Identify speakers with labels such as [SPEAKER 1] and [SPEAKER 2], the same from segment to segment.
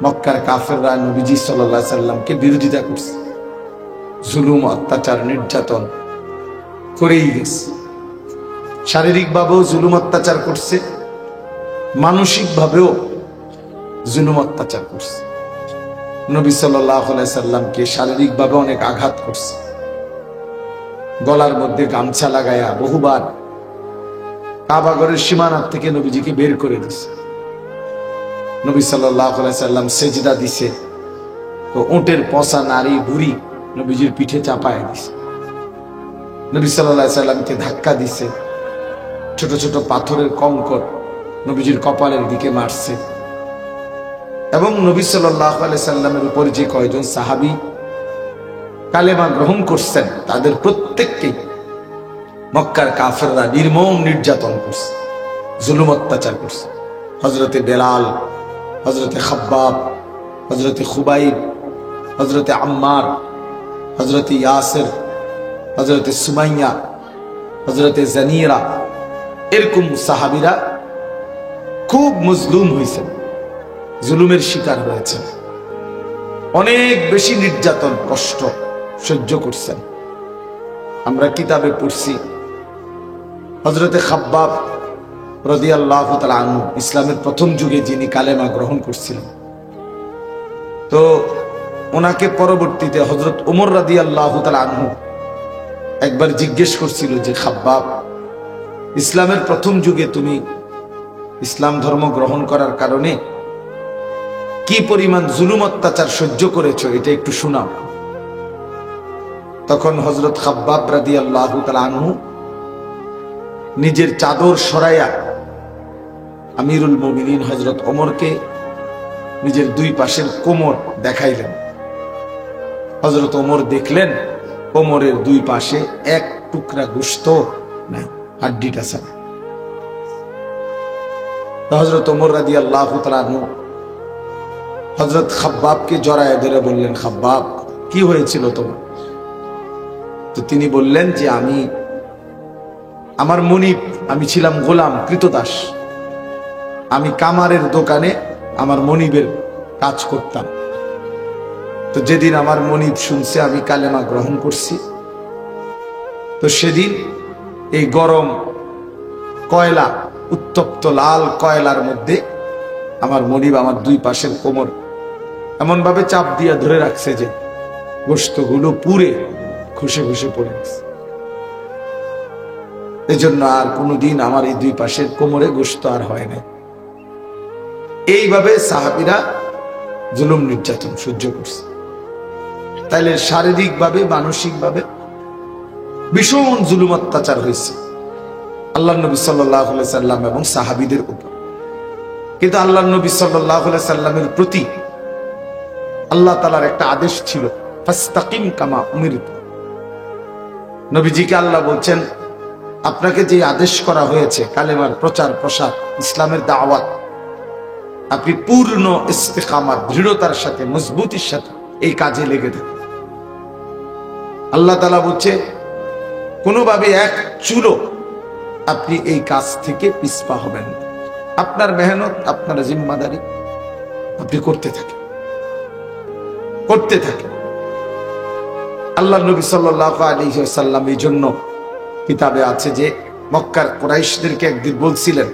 [SPEAKER 1] মক্কার কাফেররা নবীজি সাল্লাল্লাহু আলাইহি সাল্লামকে বিরোধিতা করছে, জুলুম অত্যাচার নির্যাতন করেই গেছে। শারীরিকভাবেও জুলুম অত্যাচার করছে, মানসিকভাবেও জুলুম অত্যাচার করছে। নবী সাল্লাল্লাহু আলাইহি সাল্লামকে শারীরিকভাবে অনেক আঘাত করছে, গলার মধ্যে গামছা লাগায়া বহুবার কাবাগরের সীমানা থেকে নবীজিকে বের করে দিছে। নবী সাল্লাল্লাহু আলাইহি সাল্লাম সেজদা দিছে তো উটের পচা নারী বুড়ি নবীজির পিঠে চাপায় দিছে। নবী সাল্লাল্লাহু আলাইহি সাল্লামকে ধাক্কা দিছে, ছোট ছোট পাথরের কঙ্কর নবীজির কপালের দিকে মারছে। এবং নবী সাল্লাল্লাহু আলাইহি সাল্লামের উপর যে কয়জন সাহাবী কালেমা গ্রহণ করছেন তাদের প্রত্যেককেই মক্কার কাফেররা নির্মম নির্যাতন করছে, জুলুম অত্যাচার করছে। হযরতে বেলাল, হযরতে খাব্বাব, হযরতে খুবাইব, হযরতে আম্মার, হযরতে ইয়াসির, হযরতে সুমাইয়া, হযরতে জানিরা, এরকম সাহাবীরা খুব মজলুম হয়েছেন, জুলুমের শিকার হয়েছেন, অনেক বেশি নির্যাতন কষ্ট সহ্য করছেন। আমরা কিতাবে পড়ছি হযরতে খাব্বাব রাদিয়াল্লাহু তাআলা আনহু ইসলামের প্রথম যুগে যিনি কালেমা গ্রহণ করছিলেন, তো ওনাকে পরবর্তীতে হযরত ওমর রাদিয়াল্লাহু তাআলা আনহু একবার জিজ্ঞেস করছিল যে খাব্বাব, ইসলামের প্রথম যুগে তুমি ইসলাম ধর্ম গ্রহণ করার কারণে কি পরিমাণ জুলুম অত্যাচার সহ্য করেছো এটা একটু শোনাও। তখন হযরত খাব্বাব রাদিয়াল্লাহু তাআলা আনহু নিজের চাদর সরাইয়া আমিরুল মুমিনিন হযরত ওমরকে নিজের দুই পাশের কোমর দেখাইলেন। হযরত ওমর দেখলেন কোমরের দুই পাশে এক টুকরা গোশত নাই, হাড্ডিটা ছাড়া। হযরত ওমর রাদিয়াল্লাহু তাআলা আনহু হযরত খাব্বাবকে জড়ায় ধরে বললেন, খাব্বাব কি হয়েছিল তোমার? তো তিনি বললেন যে আমার মনিব, আমি ছিলাম গোলাম, কৃতদাস, আমি কামারের দোকানে আমার মনিবের কাজ করতাম। তো যেদিন আমার মনিব শুনছে আমি কালেমা গ্রহণ করছি, তো সেদিন এই গরম কয়লা, উত্তপ্ত লাল কয়লার মধ্যে আমার মনিব আমার দুই পাশের কোমর এমন ভাবে চাপ দিয়া ধরে রাখছে যে গোশতগুলো পুড়ে খুশে খুশে পড়ে গেছে। এজন্য আর কোনোদিন আমার এই দুই পাশের কোমরে গোশত আর হয় না। এইভাবে সাহাবীরা জুলুম নির্যাতন সহ্য করছে। তাইলে শারীরিকভাবে মানসিকভাবে ভীষণ জুলুম অত্যাচার হয়েছে আল্লাহর নবী সাল্লাল্লাহু আলাইহি সাল্লাম এবং সাহাবীদের উপর। কিন্তু আল্লাহর নবী সাল্লাল্লাহু আলাইহি সাল্লামের প্রতি আল্লাহ তাআলার একটা আদেশ ছিল, ফাস্তাকিম কামা উমিরতু। নবীজিকে আল্লাহ বলছেন, আপনাকে যে আদেশ করা হয়েছে কালেমার প্রচার প্রসার, ইসলামের দাওয়াত, আপনি পূর্ণ ইস্তিকামাত, দৃঢ়তার সাথে, মজবুতির সাথে এই কাজে লেগে থাকেন। আল্লাহ তাআলা বলছে কোনোভাবে এক চুলো আপনি এই কাজ থেকে পিছপা হবেন না। আপনার মেহনত, আপনার জিম্মাদারি আপনি করতে থাকেন। আল্লাহ নবী সাল্লাল্লাহু আলাইহি ওয়াসাল্লাম এই জন্য কিতাবে আছে যে মক্কার কুরাইশদেরকে একদিন বলছিলেন,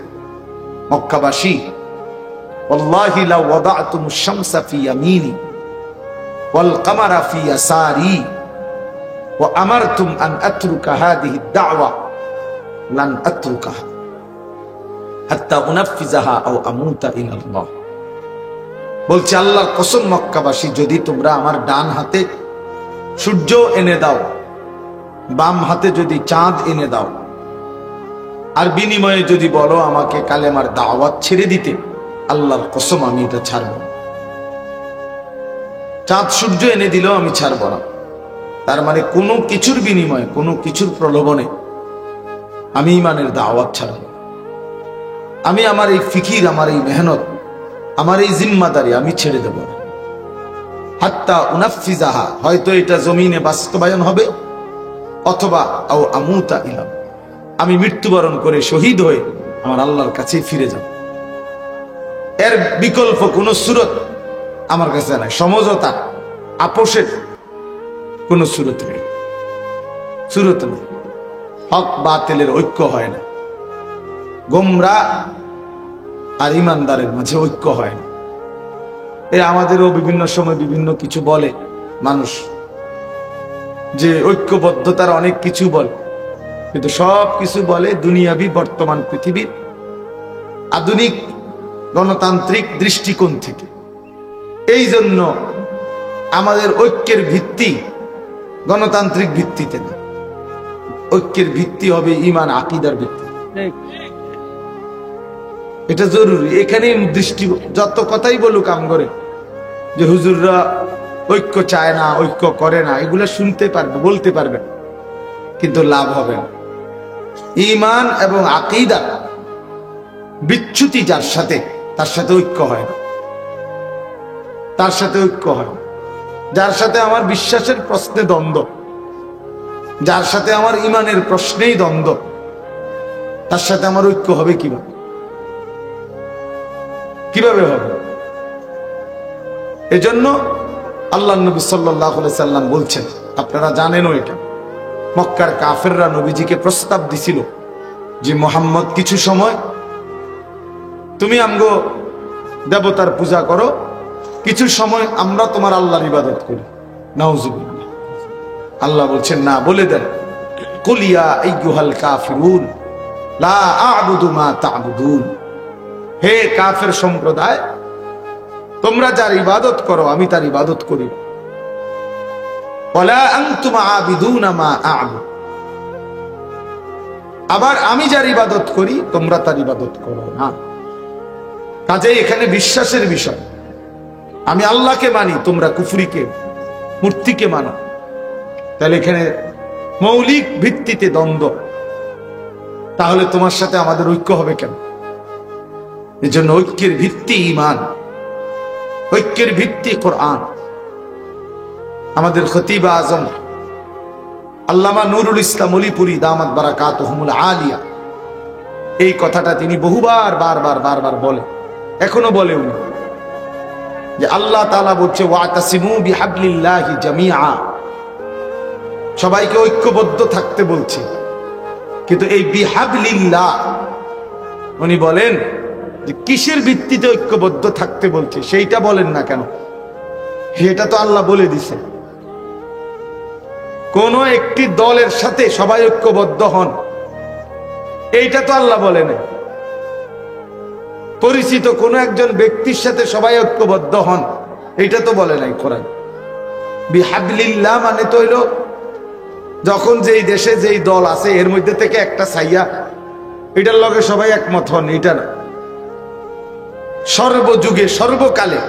[SPEAKER 1] মক্কাবাসী, ওয়াল্লাহি লা ওয়াদাতুমুশ শামসা ফি ইয়ামিনি ওয়াল কামারা ফি ইয়াসারি ওয়া আমারতুম আন আতরুকা হাদিহি দাওয়া লান আতরুকাহা হাত্তা উনাফিজাহা আও আমুতা ইলাল্লাহ। বলছে আল্লাহর কসম মক্কাবাসী, যদি তোমরা আমার ডান হাতে সূর্য এনে দাও, বাম হাতে যদি চাঁদ এনে দাও, আর বিনিময়ে যদি বলো আমাকে কালেমার দাওয়াত ছেড়ে দিতে, আল্লাহর কসম আমি এটা ছাড়ব না। চাঁদ সূর্য এনে দিলেও আমি ছাড়ব না। তার মানে কোনো কিছুর বিনিময়ে, কোনো কিছুর প্রলোভনে আমি ঈমানের দাওয়াত ছাড়ব। আমি আমার এই ফিকির, আমার এই মেহনত, আমার এই জিম্মাদারি আমি ছেড়ে দেব না। হাত্তা উনাফিজাহা, হয়তো এটা জমিনে বাস্তবায়ন হবে, অথবা আও আমুতা ইলাম, আমি মৃত্যুবরণ করে শহীদ হয়ে আমার আল্লাহর কাছে ফিরে যাব। এর বিকল্প কোন সুরত আমার কাছে নাই। সমঝোতা আপোষের কোন সুরত নেই, সুরত নেই। হক বাতিলের ঐক্য হয় না, গোমরাহ আর ইমানদারের মাঝে ঐক্য হয় না। আমাদেরও বিভিন্ন সময় বিভিন্ন কিছু বলে মানুষ, যে ঐক্যবদ্ধতার অনেক কিছু বলে, কিন্তু সব কিছু বলে দুনিয়াবি বর্তমান পৃথিবীর আধুনিক গণতান্ত্রিক দৃষ্টিকোণ থেকে। এই জন্য আমাদের ঐক্যের ভিত্তি গণতান্ত্রিক ভিত্তিতে না, ঐক্যের ভিত্তি হবে ঈমান আকীদার ভিত্তি। এটা জরুরি। এখানে দৃষ্টি, যত কথাই বলুক আম করে যে হুজুররা ঐক্য চায় না, ঐক্য করে না, এগুলো শুনতে পারবে, বলতে পারবে, কিন্তু লাভ হবে না। ঈমান এবং আকীদা বিচ্যুতি যার সাথে, তার সাথে ঐক্য হয় না, তার সাথে ঐক্য হয়। যার সাথে আমার বিশ্বাসের প্রশ্নে দ্বন্দ্ব, যার সাথে আমার ঈমানের প্রশ্নেই দ্বন্দ্ব, তার সাথে আমার ঐক্য হবে কিভাবে? কিভাবে হবে? এজন্য আল্লাহ নবী সাল্লাল্লাহু আলাইহি সাল্লাম বলছেন, আপনারা জানেনও এটা, মক্কার কাফেররা নবীজিকে প্রস্তাব দিছিল যে মুহাম্মদ কিছু সময় তুমি আমগো দেবতার পূজা করো, কিছু সময় আমরা তোমার আল্লাহর ইবাদত করি। নাউজুবিল্লাহ। আল্লাহ বলছেন না, বলে দেন, কুল ইয়া আইয়ুহাল কাফিরুন লা আ'বুদু মা তা'বুদুন, হে কাফের সম্প্রদায়, তোমরা যার ইবাদত করো আমি তার ইবাদত করি, ওয়ালা আনতুম আবিদুনা মা আ'বুদ, আবার আমি যার ইবাদত করি তোমরা তার ইবাদত করো না। কাজেই এখানে বিশ্বাসের বিষয়। আমি আল্লাহকে মানি, তোমরা কুফরিকে, মূর্তিকে মানো। তাহলে এখানে মৌলিক ভিত্তিতে দ্বন্দ্ব, তাহলে তোমার সাথে আমাদের ঐক্য হবে কেন? এজন্য ঐক্যের ভিত্তি ঈমান, ঐক্যের ভিত্তি কোরআন। আমাদের খতিব আজম আল্লামা নুরুল ইসলাম অলিপুরি দামাত বারাকাতুহুমুল আলিয়া, এই কথাটা তিনি বহুবার বারবার বলে, এখনো বলে উনি, যে আল্লাহ তাআলা বলছে ওয়াতাসিমু বিহাবলিল্লাহি জামিআ, সবাইকে ঐক্যবদ্ধ থাকতে বলছে। কিন্তু এই বিহাবলিল্লাহ উনি বলেন যে কিসের ভিত্তিতে ঐক্যবদ্ধ থাকতে বলছে সেইটা বলেন না কেন? সেটা তো আল্লাহ বলে দিছে, কোন একটি দলের সাথে সবাই ঐক্যবদ্ধ হন, এইটা তো আল্লাহ বলে না। পরিচিত কোন একজন ব্যক্তির সাথে সবাই ঐক্যবদ্ধ হন, এইটা তো বলে নাই কোরআন। বিহাবলিল্লাহ মানে তো হইল যখন যেই দেশে যেই দল আছে এর মধ্যে থেকে একটা ছাইয়া, এটার লগে সবাই একমত হন, এটা না। সর্বযুগে সর্বকালে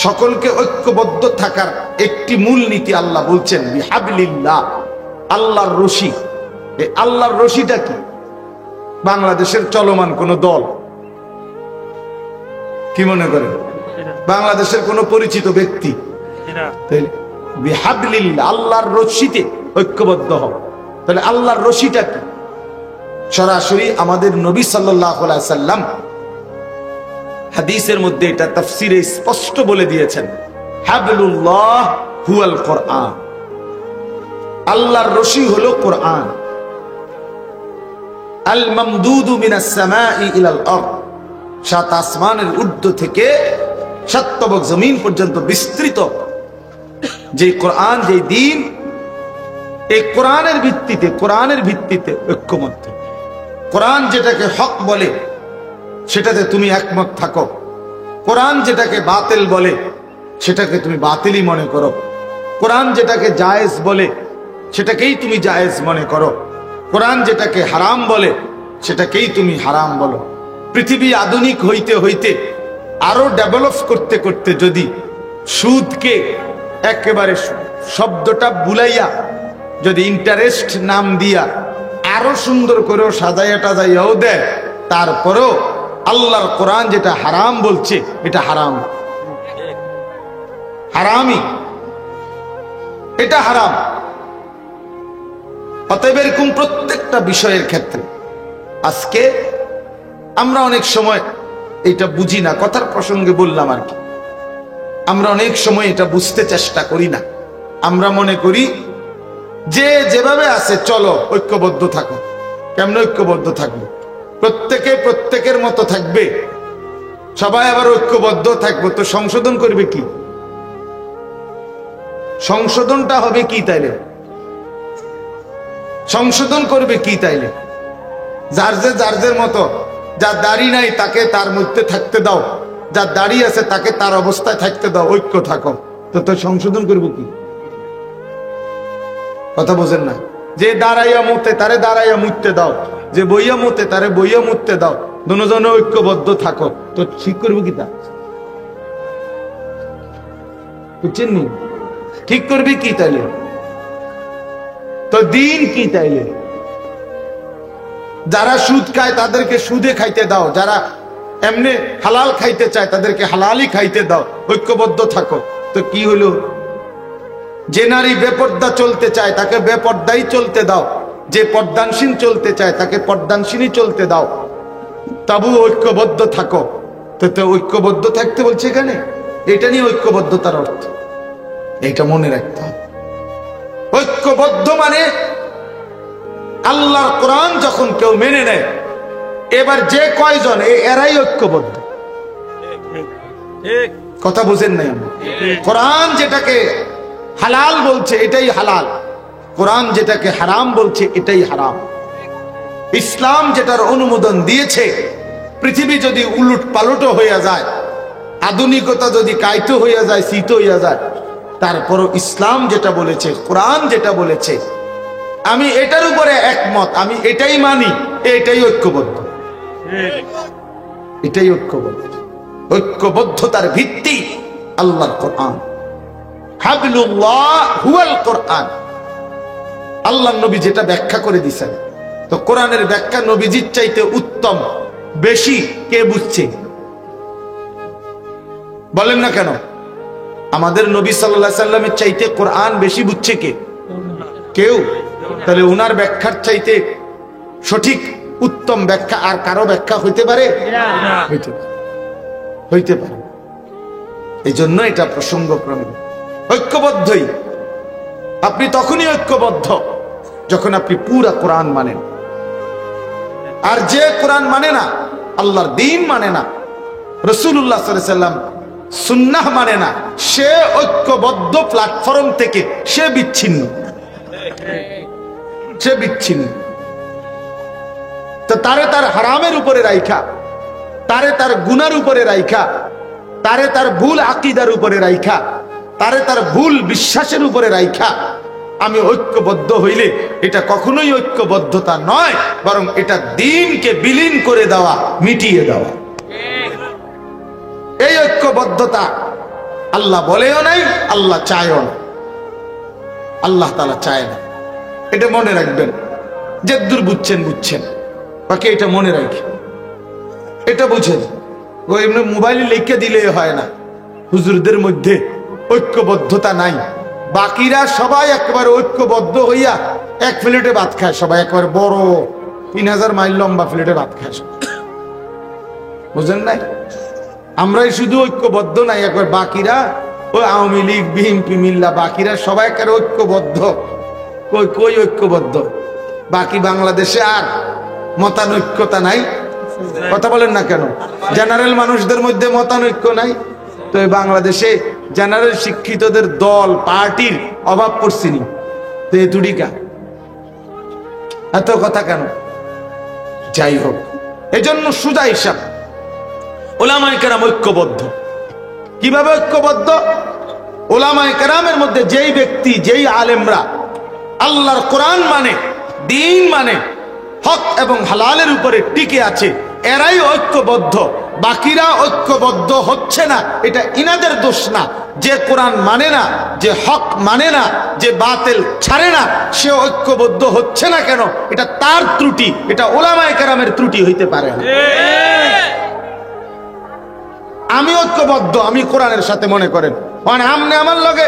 [SPEAKER 1] সকলকে ঐক্যবদ্ধ থাকার একটি মূল নীতি আল্লাহ বলছেন বিহাবলিল্লাহ, আল্লাহর রশি। এই আল্লাহর রশিটা কি? বাংলাদেশের চলমান কোন দল? কি মনে করেন? বাংলাদেশের কোন পরিচিত ব্যক্তি? বিহাবলিল্লাহ, আল্লাহর রশিতে ঐক্যবদ্ধ হও। তাহলে আল্লাহর রশিটা কি? সরাসরি আমাদের নবী সাল্লাল্লাহু আলাইহি সাল্লাম হাদিসের মধ্যে এটা তাফসিরে স্পষ্ট বলে দিয়েছেন, হাবলুল্লাহ হুয়াল কোরআন, আল্লাহর রশি হলো কোরআন। আল মামদুদু মিনাস সামাই ইলাল আরদ, সাত আসমানের ঊর্ধ্ব থেকে সাত তবক জমিন পর্যন্ত বিস্তৃত যে কোরআন, যে দ্বীন, এই কোরআনের ভিত্তিতে ঐক্যমত্য। কোরআন যেটাকে হক বলে সেটাতে তুমি একমত থাকো, কোরআন যেটাকে বাতিল বলে সেটাকে তুমি বাতিলই মনে করো, কোরআন যেটাকে জায়েজ বলে সেটাকেই তুমি জায়েজ মনে করো, কোরআন যেটাকে হারাম বলে সেটাকেই তুমি হারাম বলো। পৃথিবী আধুনিক হইতে হইতে আরো ডেভেলপ করতে করতে যদি সুদকে একেবারে শব্দটা বুলাইয়া যদি ইন্টারেস্ট নাম দিয়া আরো সুন্দর করেও সাজাইয়া টাজাইয়াও দেয়, তারপরেও আল্লাহর কোরআন যেটা হারাম বলছে এটা হারাম, হারামই, এটা হারাম। অতএব এরকম প্রত্যেকটা বিষয়ের ক্ষেত্রে আজকে আমরা অনেক সময় এটা বুঝি না, কথার প্রসঙ্গে বললাম আর কি, আমরা অনেক সময় এটা বুঝতে চেষ্টা করি না। আমরা মনে করি যে যেভাবে আছে চলো, ঐক্যবদ্ধ থাকো। কেমনে ঐক্যবদ্ধ থাকবে? প্রত্যেকে প্রত্যেকের মতো থাকবে, সবাই আবার ঐক্যবদ্ধ থাকবো, তো সংশোধন করবে কি? সংশোধনটা হবে কি তাইলে? সংশোধন করবে কি তাইলে? যার যে মতো, যার দাড়ি নাই তাকে তার মধ্যে থাকতে দাও, যার দাড়ি আছে তাকে তার অবস্থায় থাকতে দাও, ঐক্য থাকো। তো সংশোধন করবো কি? কথা বোঝেন না? যে দাঁড়াইয়া মুতে তারে দাঁড়াইয়া মুততে দাও, যে বইয়া মুতে তারে বইয়া মুততে দাও, দুজনে ঐক্যবদ্ধ থাকো। তো ঠিক করবো কি? তা বুঝছেন নি? ঠিক করবি কি তাইলে? তো দিন কি তাইলে? যারা সুদ খায় তাদেরকে সুদে খাইতে দাও, যারা এমনি হালাল খাইতে চায় তাদেরকে হালালই খাইতে দাও, ঐক্যবদ্ধ থাকো। তো কি হলো? যে নারী বেপর্দা চলতে চায় তাকে বেপর্দাই চলতে দাও, যে পর্দানসীন চলতে চায় তাকে পর্দানসীনই চলতে দাও, তবু ঐক্যবদ্ধ থাকো। তো ঐক্যবদ্ধ থাকতে বলছে এখানে, এটা নিয়ে ঐক্যবদ্ধতার অর্থ এইটা মনে রাখতে হবে। ঐক্যবদ্ধ মানে আল্লাহর কোরআন যখন কেউ মেনে নেয়, এবার যে কয়জন এরাই ঐক্যবদ্ধ। কথা বুঝেন নাই? কোরআন যেটাকে হালাল বলছে এটাই হালাল, কোরআন যেটাকে হারাম বলছে এটাই হারাম। ইসলাম যেটার অনুমোদন দিয়েছে, পৃথিবী যদি উলট পালট হইয়া যায়, আধুনিকতা যদি কাইতো হইয়া যায়, শীত হইয়া যায়, তারপরও ইসলাম যেটা বলেছে, কোরআন যেটা বলেছে, আমি এটার উপরে একমত, আমি এটাই মানি, এটাই ঐক্যবদ্ধ। এটাই ঐক্যবদ্ধ। ঐক্যবদ্ধতার ভিত্তি আল্লাহর কোরআন। হাবলুল্লাহ হুয়াল কোরআন। আল্লাহর নবী যেটা ব্যাখ্যা করে দিয়েছেন, তো কোরআনের ব্যাখ্যা নবীজির চাইতে উত্তম বেশি কে বুঝছে? বলেন না কেন? আমাদের নবী সাল্লাল্লাহু আলাইহি সাল্লামের চাইতে কোরআন বেশি বুঝছে কে? কেউ। তাহলে ওনার ব্যাখ্যার চাইতে সঠিক উত্তম ব্যাখ্যা আর কারো ব্যাখ্যা হইতে পারে? হইতে পারে। এই জন্য এটা প্রসঙ্গক্রমে ঐক্যবদ্ধই। আপনি তখনই ঐক্যবদ্ধ যখন আপনি পুরা কোরআন মানেন। আর যে কোরআন মানে না, আল্লাহর দ্বীন মানে না, রাসূলুল্লাহ সাল্লাল্লাহু আলাইহি সাল্লাম সুন্নাহ মানে না, সে ঐক্যবদ্ধ প্ল্যাটফর্ম থেকে সে বিচ্ছিন্ন। সে বিচ্ছিন্ন। তো তারে তার হারামের উপরে রাইখা, তারে তার গুনার উপরে রাইখা, তারে তার ভুল আকীদার উপরে রাইখা, তারে তার ভুল বিশ্বাসের উপরে রাইখা আমি ঐক্যবদ্ধ হইলে এটা কখনোই ঐক্যবদ্ধতা নয়, বরং এটা দ্বীনকে বিলীন করে দেওয়া, মিটিয়ে দেওয়া। এই ঐক্যবদ্ধতা আল্লাহ বলেও নাই, আল্লাহ চায়ও না। আল্লাহ তাআলা চায় না। এটা মনে রাখবেন। যে দূর বুঝছেন বুঝছেন, বাকি এটা মনে রাখি, এটা বুঝেন। ওই এমনি মোবাইলে লিখে দিলে হয় না। হুজুরদের মধ্যে ঐক্যবদ্ধতা নাই, বাকিরা সবাই একেবারে ঐক্যবদ্ধ হইয়া এক প্লেটে ভাত খায়, সবাই একেবারে বড় 3000 মাইল লম্বা প্লেটে ভাত খায়। বুঝেন নাই? আমরাই শুধু ঐক্যবদ্ধ নাই, একবার বাকিরা ওই আওয়ামী লীগ, বিএনপি, মিল্লা, বাকিরা সবাই একেবারে ঐক্যবদ্ধ। কই কই ঐক্যবদ্ধ? বাকি বাংলাদেশে আর মতানৈক্যতা নাই। কথা বলেন না কেন? জেনারেল মানুষদের মধ্যে মতানৈক্য নাই, তো এই বাংলাদেশে জেনারেল শিক্ষিতদের দল পার্টির অভাব পড়ছিনি, তো এ দুটিকা এত কথা কেন? যাই হোক, এজন্য সুজা হিসাব ওলামায়ে কেরাম ঐক্যবদ্ধ। কিভাবে ঐক্যবদ্ধ? ওলামায়ে কেরামের মধ্যে যেই ব্যক্তি, যেই আলেমরা আল্লাহর কোরআন মানে, দ্বীন মানে, হক এবং হালালের উপরে টিকে আছে, এরাই ঐক্যবদ্ধ। বাকিরা ঐক্যবদ্ধ হচ্ছে না, এটা ইনাদের দোষ না। যে কোরআন মানে না, যে হক মানে না, যে বাতিল ছাড়ে না, সে ঐক্যবদ্ধ হচ্ছে না কেন? এটা তার ত্রুটি, এটা ওলামায়ে কেরামের ত্রুটি হইতে পারে না। আমি ঐক্যবদ্ধ, আমি কোরআনের সাথে, মনে করেন মানে আপনি আমার লগে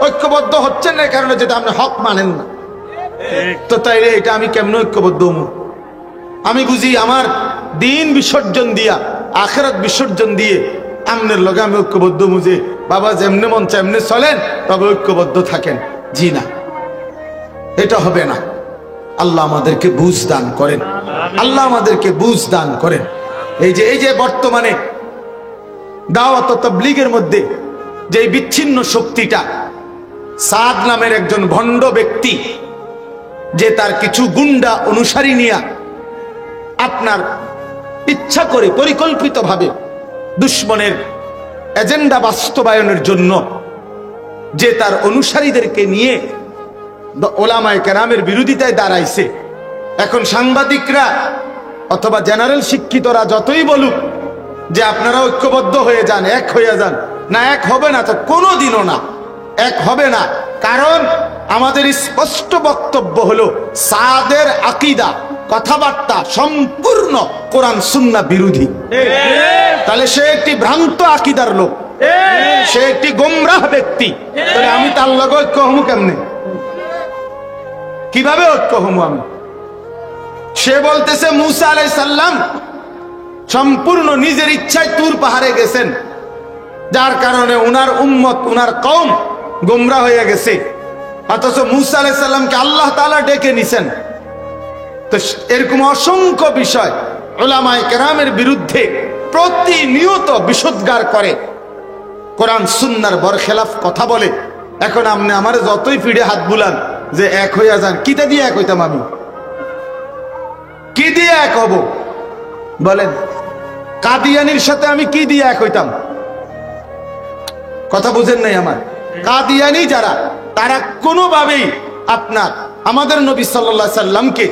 [SPEAKER 1] ঐক্যবদ্ধ হচ্ছেন না কারণে যেটা আপনি হক মানেন না, তো তাই এটা আমি কেমন ঐক্যবদ্ধ হবো? আমি বুঝি আমার দিন বিসর্জন দিয়া, আখিরাত বিসর্জন দিয়ে আমনের লগে আমি ঐক্যবদ্ধ হবো যে বাবা যেমনে মন চায় এমনি চলেন, তবে ঐক্যবদ্ধ থাকেন। জি না, এটা হবে না। আল্লাহ আমাদেরকে বুঝ দান করেন, আল্লাহ আমাদেরকে বুঝ দান করেন। এই যে বর্তমানে দাওয়াত ও তাবলীগের মধ্যে যে বিচ্ছিন্ন শক্তিটা, সাদ নামের একজন ভণ্ড ব্যক্তি, যে তার কিছু গুন্ডা অনুসারী নিয়া আপনার ইচ্ছা করে পরিকল্পিতভাবে দুশ্মনের এজেন্ডা বাস্তবায়নের জন্য যে তার অনুসারীদেরকে নিয়ে ওলামায়ে কেরামের বিরোধিতায় দাঁড়াইছে। এখন সাংবাদিকরা অথবা জেনারেল শিক্ষিতরা যতই বলুক যে আপনারা ঐক্যবদ্ধ হয়ে যান, এক হয়ে যান, না এক হবে না, তো কোনোদিনও না এক হবে না। কারণ আমাদের স্পষ্ট বক্তব্য হলো সাদের আকীদা, কথাবার্তা সম্পূর্ণ কোরআন সুন্নাহ বিরোধী। তাহলে সে একটি ভ্রান্ত আকীদার লোক, সে একটি গোমরাহ ব্যক্তি। তাহলে আমি তার লগে ঐক্য হমু কেমনে? কিভাবে ঐক্য হমু আমি? সে বলতেছে মুসা আলাইহিস সালাম সম্পূর্ণ নিজের ইচ্ছায় তুর পাহাড়ে গেছেন, যার কারণে উনার উম্মত, উনার কওম গোমরাহ হয়ে গেছে। অথচ মুসা আলাইহিস সালামকে আল্লাহ তাআলা ডেকে নিছেন। তো এরকম অসংখ্য বিষয় উলামায়ে কেরামের বিরুদ্ধে প্রতিনিয়ত বিষোদ্গার করে, কোরআন সুন্নাহর বরখেলাফ কথা বলে। এখন আপনি আমার যতই ফিরে হাত বুলান যে এক হইয়া যান, কিটা দিয়ে এক হইতাম আমি? কি দিয়ে এক হব বলেন? কাদিয়ানির সাথে আমি কি দিয়ে এক হইতাম? কথা বুঝেন নাই আমার? কাদিয়ানি যারা, তারা কোনোভাবেই আপনার আমাদের নবী সাল্লাল্লাহু আলাইহি সাল্লামকে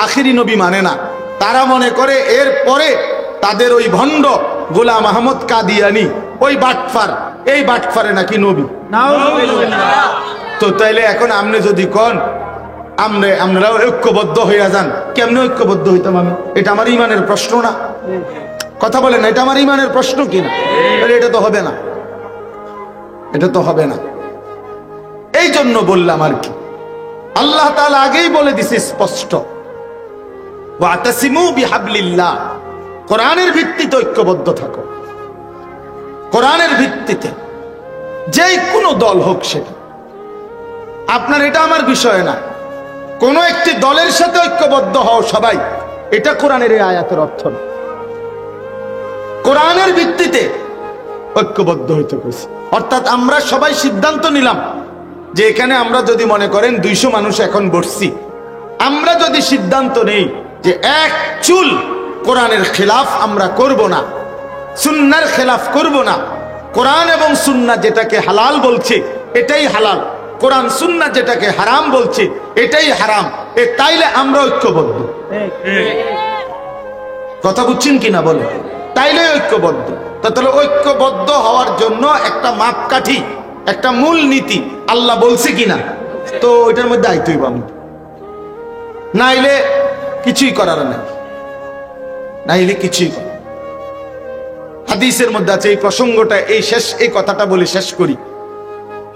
[SPEAKER 1] আখিরি নবী মানে না। তারা মনে করে এর পরে তাদের ওই ভণ্ড গোলাম আহমদ কাদিয়ানি, ওই বাটফার, এই বাটফারে নাকি নবী। তো তাইলে এখন আপনি যদি কন আমরা ঐক্যবদ্ধ হইয়া যান, কেমনে ঐক্যবদ্ধ হইতাম আমি? এটা আমার ইমানের প্রশ্ন না? কথা বলেন, এটা আমার ইমানের প্রশ্ন কিনা? এটা তো হবে না, এটা তো হবে না। এই জন্য বললাম আর কি, আল্লাহ তাআলা আগেই বলে দিছে স্পষ্ট, ওয়াতাসিমু বিহাবলিল্লাহ, কোরআনের ভিত্তিতে ঐক্যবদ্ধ থাকো। কোরআনের ভিত্তিতে যে কোনো দল হোক সেটা আপনার, এটা আমার বিষয় না। কোন একটি দলের সাথে ঐক্যবদ্ধ হও সবাই, এটা কোরআনের এই আয়াতের অর্থ না। কোরআনের ভিত্তিতে ঐক্যবদ্ধ হইতে কইছে। অর্থাৎ আমরা সবাই সিদ্ধান্ত নিলাম যে এখানে আমরা যদি মনে করেন 200 মানুষ এখন বসছি, আমরা যদি সিদ্ধান্ত নেই যে এক চুল কোরআনের খেলাফ আমরা করব না, সুন্নাহর খেলাফ করব না, কোরআন এবং সুন্নাহ যেটাকে হালাল বলছে এটাই হালাল, কোরআন সুন্নাহ যেটাকে হারাম বলছে এটাই হারাম, তাইলে আমরা ঐক্যবদ্ধ। কথা বুঝছেন কিনা বলে? তাইলে ঐক্যবদ্ধ। তাহলে ঐক্যবদ্ধ হওয়ার জন্য একটা মাপকাঠি, একটা মূল নীতি আল্লাহ বলছে কিনা, তো ওইটার মধ্যে আইতেই আমি, নাইলে কিছুই করার নাই, নাইলে কিছুই। হাদিসের মধ্যে আছে এই প্রসঙ্গটা, এই কথাটা বলে শেষ করি।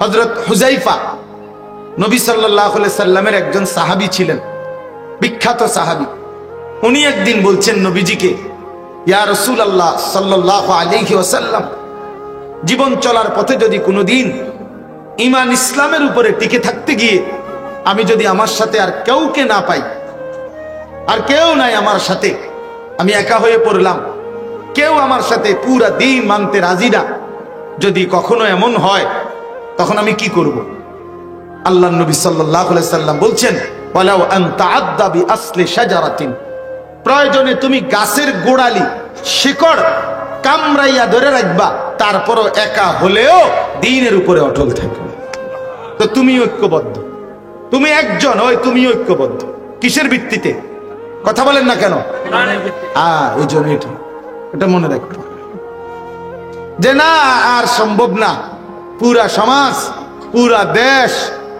[SPEAKER 1] হযরত হুযায়ফা নবী সাল্লাল্লাহু আলাইহি সাল্লামের একজন সাহাবী ছিলেন, বিখ্যাত সাহাবী। উনি একদিন বলছেন নবীজিকে, ইয়া রাসূলুল্লাহ সাল্লাল্লাহু আলাইহি ওয়াসাল্লাম, জীবন চলার পথে যদি কোনোদিন ঈমান ইসলামের উপরে টিকে থাকতে গিয়ে আমি যদি আমার সাথে আর কাউকে না পাই, আর কেউ নাই আমার সাথে, আমি একা হয়ে পড়লাম, কেউ আমার সাথে পুরা দিন মানতে রাজি না, যদি কখনো এমন হয় তখন আমি কি করব? আল্লাহর নবী সাল্লাল্লাহু আলাইহি সাল্লাম বলছেন, ওয়ালাউ আন তাআদ্দা বিআসলি শাজারাতিন, প্রয়োজনে তুমি গাছের গোড়ালি শিকড় কামড়াইয়া ধরে রাখবা, তারপরও একা হলেও দ্বীনের উপরে অটল থাকবে। তো তুমি ঐক্যবদ্ধ, তুমি একজন, ওই তুমি ঐক্যবদ্ধ কিসের ভিত্তিতে? কথা বলেন না কেন? ওই জন্য এটা মনে রাখতে যে না আর সম্ভব না, পুরা সমাজ, পুরা দেশ,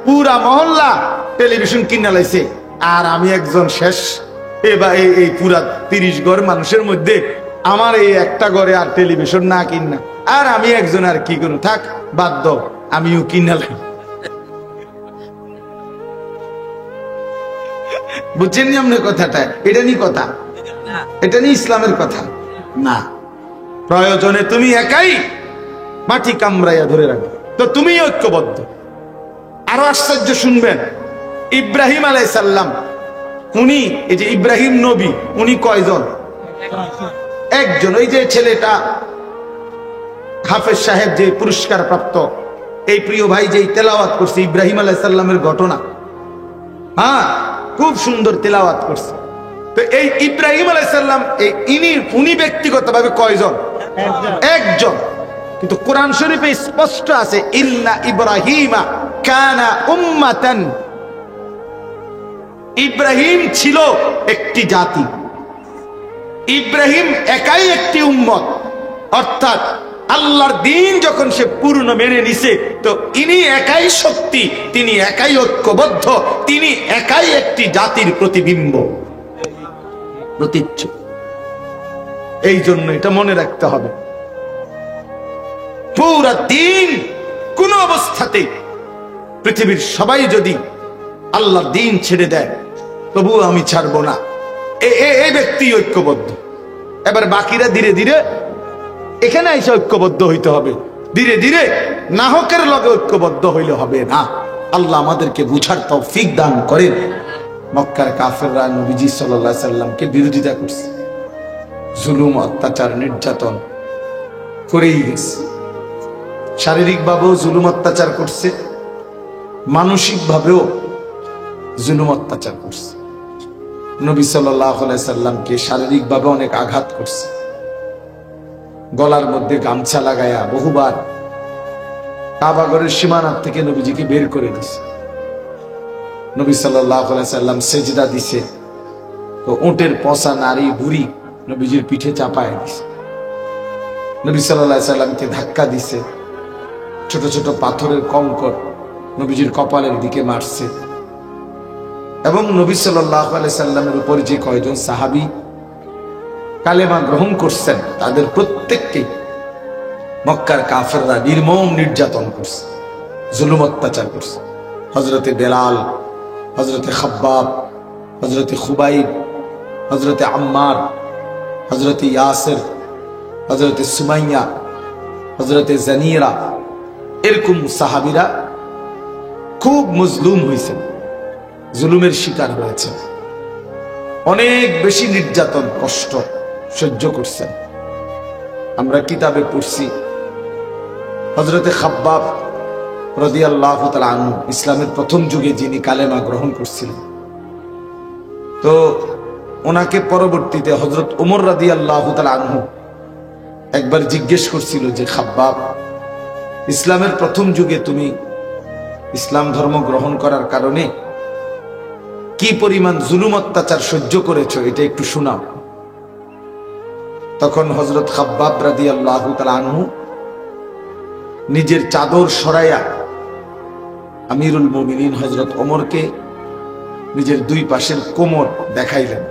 [SPEAKER 1] পুরা মহল্লা টেলিভিশন কিনে লাইছে, আর আমি একজন শেষ, এই পুরা 30 ঘর মানুষের মধ্যে আমার এই একটা ঘরে আর টেলিভিশন না কিনা, আর আমি একজন আর কি করুন, থাক বাদ দাও, আমিও কিনালাম। বুঝছেন নি আপনি কথাটা? এটা নি কথা, এটা নি ইসলামের কথা না। প্রয়োজনে তুমি একাই মাটি কামড়াইয়া ধরে রাখবে। তো তুমি ঐক্যবদ্ধ। আরো আশ্চর্য শুনবেন, ইব্রাহিম আলাইহিস সালাম, উনি এই যে ইব্রাহিম নবী, উনি কয়জন? একজন। ওই যে ছেলেটা হাফেজ সাহেব যে পুরস্কার প্রাপ্ত, এই প্রিয় ভাই যে তেলাওয়াত করছে ইব্রাহিম আলাইহিস সালামের ঘটনা, হ্যাঁ খুব সুন্দর তেলাওয়াত করছে। তো এই ইব্রাহিম আলাইহিস সালাম উনি ব্যক্তিগতভাবে কয়জন? একজন। কিন্তু কোরআন শরীফে স্পষ্ট আছে ইন্না ইব্রাহিমা কানা উম্মাতান, ইব্রাহিম ছিল একটি জাতি, ইব্রাহিম একাই একটি উম্মত। অর্থাৎ আল্লাহর দ্বীন যখন সে পূর্ণ মেনে নিছে, তো ইনি একাই শক্তি, তিনি একাই ঐক্যবদ্ধ, তিনি একাই একটি জাতির প্রতিবিম্ব, প্রতিচ্ছবি। এই জন্য এটা মনে রাখতে হবে, পুরা দিন কোন অবস্থাতেই পৃথিবীর সবাই যদি আল্লাহর দ্বীন ছেড়ে দেয়, তবুও আমি ছাড়বো না, এই ব্যক্তি ঐক্যবদ্ধ। এবার বাকিরা ধীরে ধীরে এখানে এসে ঐক্যবদ্ধ হইতে হবে, ধীরে ধীরে নাহকের লগে ঐক্যবদ্ধ হইলে হবে না। আল্লাহ আমাদেরকে বুঝার তৌফিক দান করেন। মক্কার কাফেররা নবীজি সাল্লাল্লাহু আলাইহি সাল্লামকে বিরোধিতা করছে, জুলুম, অত্যাচার, নির্যাতন করেই গেছে। শারীরিকভাবেও জুলুম অত্যাচার করছে, মানসিকভাবেও জুলুম অত্যাচার করছে। নবী সাল্লাল্লাহু আলাইহি সাল্লামকে শারীরিকভাবে অনেক আঘাত করছে, গলার মধ্যে গামছা লাগায়া বহুবার কাবাগরের সীমানার থেকে নবীজিকে বের করে দিছে। নবী সাল্লাল্লাহু আলাইহি সাল্লাম সেজদা দিছে, তো উটের পচা নারী বুড়ি নবীজির পিঠে চাপায় দিছে। নবী সাল্লাল্লাহু আলাইহি সাল্লামকে ধাক্কা দিছে, ছোট ছোট পাথরের কঙ্কর নবীজির কপালের দিকে মারছে। এবং নবী সাল্লাল্লাহু আলাইহি সাল্লামের উপর যে কয়জন সাহাবী কালেমা গ্রহণ করছেন, তাদের প্রত্যেককে মক্কার কাফেররা নির্মম নির্যাতন করছে, জুলুম অত্যাচার করছে। হযরতে বেলাল, হযরতে খাব্বাব, হযরতে খুবাইব, হযরতে আম্মার, হযরতে ইয়াসির, হযরতে সুমাইয়া, হযরতে জানিরা, এরকম সাহাবীরা খুব মজলুম হয়েছেন, জুলুমের শিকার হয়েছে, অনেক বেশি নির্যাতন কষ্ট সহ্য করছেন। আমরা কিতাবে পড়ছি হযরতে খাব্বাব রাদিয়াল্লাহু তাআলা আনহু ইসলামের প্রথম যুগে যিনি কালেমা গ্রহণ করছিলেন, তো ওনাকে পরবর্তীতে হযরত ওমর রাদিয়াল্লাহু তাআলা আনহু একবার জিজ্ঞেস করছিল যে, খাব্বাব, ইসলামের প্রথম যুগে তুমি ইসলাম ধর্ম গ্রহণ করার কারণে কি পরিমাণ জুলুম অত্যাচার সহ্য করেছো, এটা একটু শোনাও। তখন হযরত খাব্বাব রাদিয়াল্লাহু তাআলা আনহু নিজের চাদর সরাইয়া আমিরুল মুমিনিন হযরত ওমরকে নিজের দুই পাশের কোমর দেখাইলেন।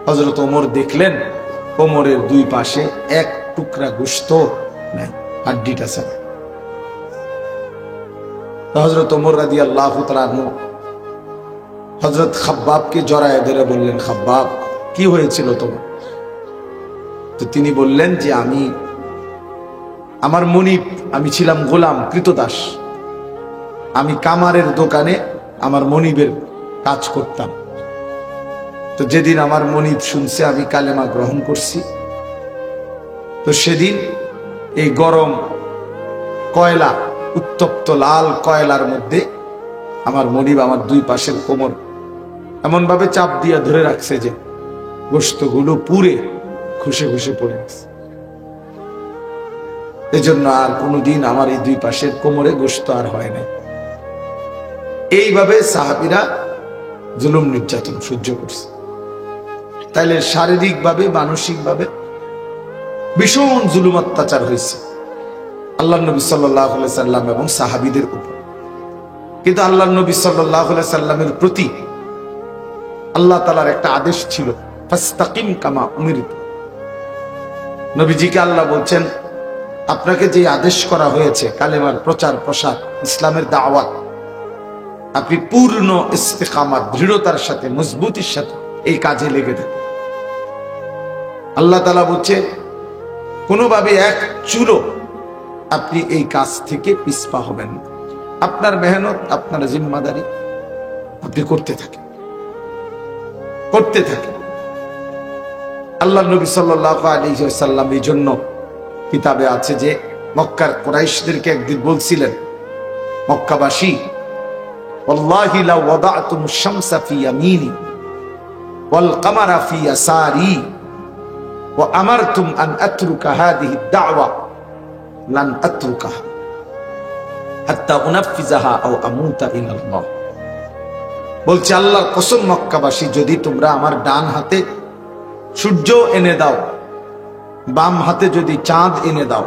[SPEAKER 1] হযরত ওমর দেখলেন কোমরের দুই পাশে এক টুকরা গোশত নাই, হাড্ডিটা ছাড়া। হযরত ওমর রাদিয়াল্লাহু তাআলা আনহু হযরত খাব্বাবকে জড়ায় ধরে বললেন, খাব্বাব, কি হয়েছিল তোমার? তো তিনি বললেন যে আমার মনিব, আমি ছিলাম গোলাম, কৃতদাস, আমি কামারের দোকানে আমার মনিবের কাজ করতাম। তো যেদিন আমার মনিব শুনছে আমি কালেমা গ্রহণ করছি, তো সেদিন এই গরম কয়লা, উত্তপ্ত লাল কয়লার মধ্যে আমার মনিব আমার দুই পাশের কোমর এমন ভাবে চাপ দিয়ে ধরে রাখছে যে গোশতগুলো পুড়ে খুশে খুশে পড়ে গেছে। এজন্য আর কোনোদিন আমার এই দুই পাশের কোমরে গোশত আর হয় না। এইভাবে সাহাবীরা জুলুম নির্যাতন সহ্য করছে। তাইলে শারীরিকভাবে, মানসিকভাবে ভীষণ জুলুম অত্যাচার হয়েছে আল্লাহ নবী সাল্লাল্লাহু আলাইহি সাল্লাম এবং সাহাবীদের উপর। কিন্তু আল্লাহ নবী সাল্লাল্লাহু আলাইহি সাল্লামের প্রতি আল্লাহ তাআলার একটা আদেশ ছিল, ফাস্তাকিম কামা উমিরত। নবীজিকে আল্লাহ বলছেন, আপনাকে যে আদেশ করা হয়েছে কালেমার প্রচার প্রসার, ইসলামের দাওয়াত, আপনি পূর্ণ ইস্তেকামাত, দৃঢ়তার সাথে, মজবুতির সাথে এই কাজে লেগে থাকেন। আল্লাহ তাআলা বলছে, কোনোভাবে এক চুলো আপনি এই কাজ থেকে পিছপা হবেন না। আপনার মেহনত, আপনার জিম্মাদারি আপনি করতে থাকেন, করতে থাকেন। আল্লাহ নবী সাল্লাল্লাহু আলাইহি ওয়াসাল্লাম এই জন্য কিতাবে আছে যে মক্কার কুরাইশদেরকে একদিন বলছিলেন, মক্কাবাসী, ওয়াল্লাহি লা ওয়াদাতুমুশ শামসা ফি ইয়ামিনি ওয়াল কামারা ফি ইয়াসারি ওয়া আমারতুম আন আতরুকা হাদিহি দাওয়া লান আতরুকাহা হাত্তা উনাফিজাহা আও আমুতা ইলাল্লাহ। বলছে আল্লাহর কসম মক্কাবাসী, যদি তোমরা আমার ডান হাতে সূর্য এনে দাও, বাম হাতে যদি চাঁদ এনে দাও,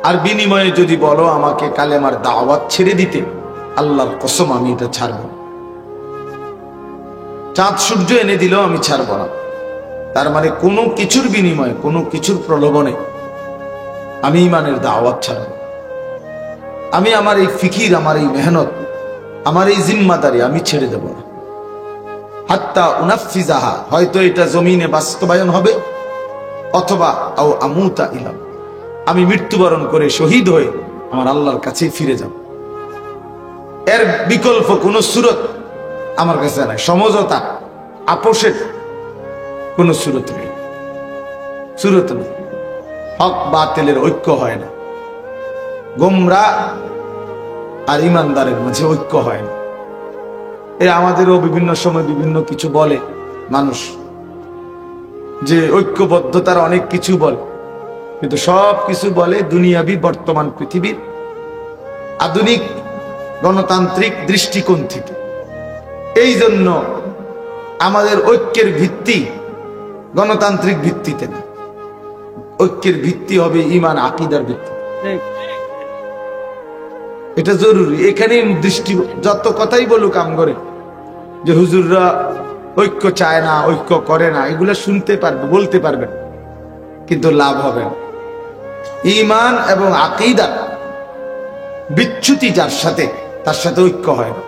[SPEAKER 1] আর বিনিময়ে যদি বলো আমাকে কালেমার দাওয়াত ছেড়ে দিতে, আল্লাহর কসম আমি এটা ছাড়ব না। চাঁদ সূর্য এনে দিলেও আমি ছাড়ব না। তার মানে কোনো কিছুর বিনিময়ে, কোনো কিছুর প্রলোভনে আমি ঈমানের দাওয়াত ছাড়ব। আমি আমার এই ফিকির, আমার এই মেহনত, আমার এই জিম্মাদারি আমি ছেড়ে দেব না। হাত্তা উনাফিজাহা, হয়তো এটা জমিনে বাস্তবায়ন হবে, অথবা আও আমুতা ইলাম, আমি মৃত্যুবরণ করে শহীদ হয়ে আমার আল্লাহর কাছে ফিরে যাব। এর বিকল্প কোন সুরত আমার কাছে নাই। সমঝোতা, আপোষের কোন সুরত নেই, সুরত নেই। হক বাতিলের ঐক্য হয় না, গোমরা আর ইমানদারের মাঝে ঐক্য হয় না। আমাদেরও বিভিন্ন সময় বিভিন্ন কিছু বলে মানুষ, যে ঐক্যবদ্ধতার অনেক কিছু বলে, কিন্তু সব কিছু বলে দুনিয়াবি বর্তমান পৃথিবীর আধুনিক গণতান্ত্রিক দৃষ্টিকোণ থেকে। এই জন্য আমাদের ঐক্যের ভিত্তি গণতান্ত্রিক ভিত্তিতে না, ঐক্যের ভিত্তি হবে ঈমান আকীদার ভিত্তি। এটা জরুরি। এখানে দৃষ্টি, যত কথাই বলুক কাম করে যে হুজুররা ঐক্য চায় না, ঐক্য করে না, এগুলো শুনতে পারবে, বলতে পারবেন, কিন্তু লাভ হবে না। ঈমান এবং আকীদা বিচ্যুতি যার সাথে, তার সাথে ঐক্য হয় না,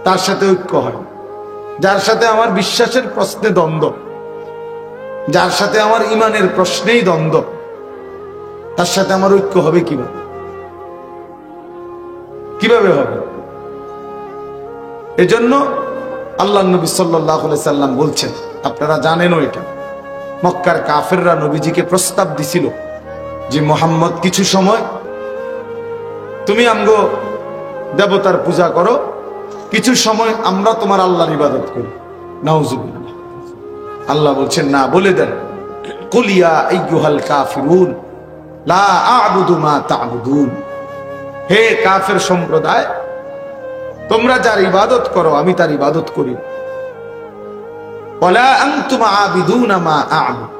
[SPEAKER 1] তার সাথে ঐক্য হয়। যার সাথে আমার বিশ্বাসের প্রশ্নে দ্বন্দ্ব, যার সাথে আমার ঈমানের প্রশ্নেই দ্বন্দ্ব, তার সাথে আমার ঐক্য হবে কিভাবে? কিভাবে হবে? এজন্য আল্লাহ নবী সাল্লাল্লাহু আলাইহি সাল্লাম বলছেন, আপনারা জানেনও এটা, মক্কার কাফেররা নবীজিকে প্রস্তাব দিছিল যে মুহাম্মদ কিছু সময় তুমি আমগো দেবতার পূজা করো, কিছু সময় আমরা তোমার আল্লাহর ইবাদত করি। নাউজুবিল্লাহ। আল্লাহ বলছেন না, বলে দেন, কুল ইয়া আইয়ুহাল কাফিরুন লা আ'বুদু মা তা'বুদুন, হে কাফের সম্প্রদায়, তোমরা যার ইবাদত করো আমি তার ইবাদত করি। ওয়ালা আনতুম আবিদুনা মা আ'বুদ,